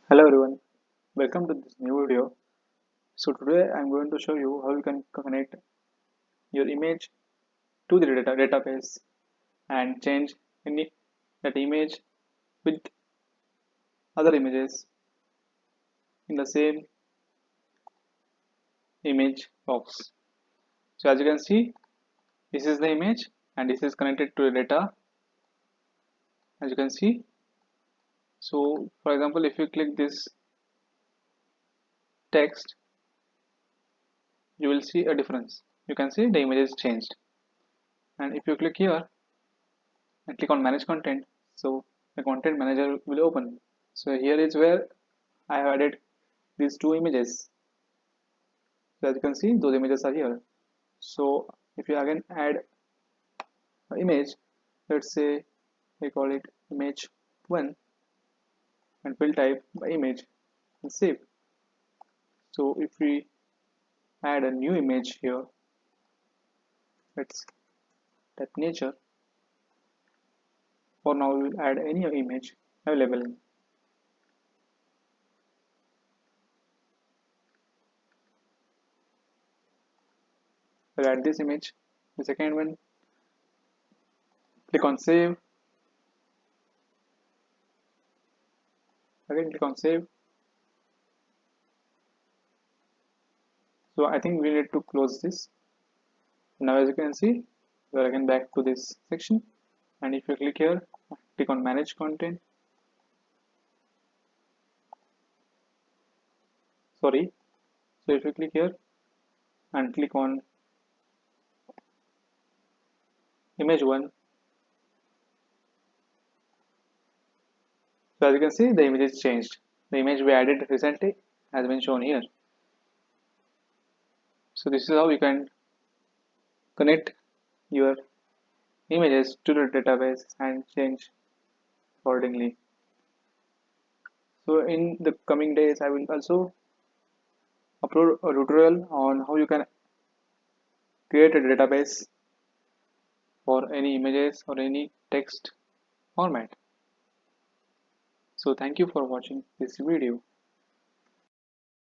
Hello everyone, welcome to this new video. So today I'm going to show you how you can connect your image to the database and change any that image with other images in the same image box. So as you can see, this is the image and this is connected to the data as you can see. So for example, if you click this text, you will see a difference. You can see the image is changed. And if you click here and click on manage content, so the content manager will open. So here is where I have added these two images. So as you can see, those images are here. So if you again add an image, let's say we call it image 1 and fill type by image and save. So if we add a new image here, let's type nature. For now we will add any image available. We'll add this image, the second one, click on save, again click on save. So I think we need to close this. Now as you can see, we are again back to this section, and if you click here, click on manage content. Sorry. So if you click here and click on image 1, so as you can see, the image is changed. The image we added recently has been shown here. So this is how you can connect your images to the database and change accordingly. So in the coming days, I will also upload a tutorial on how you can create a database for any images or any text format. So thank you for watching this video.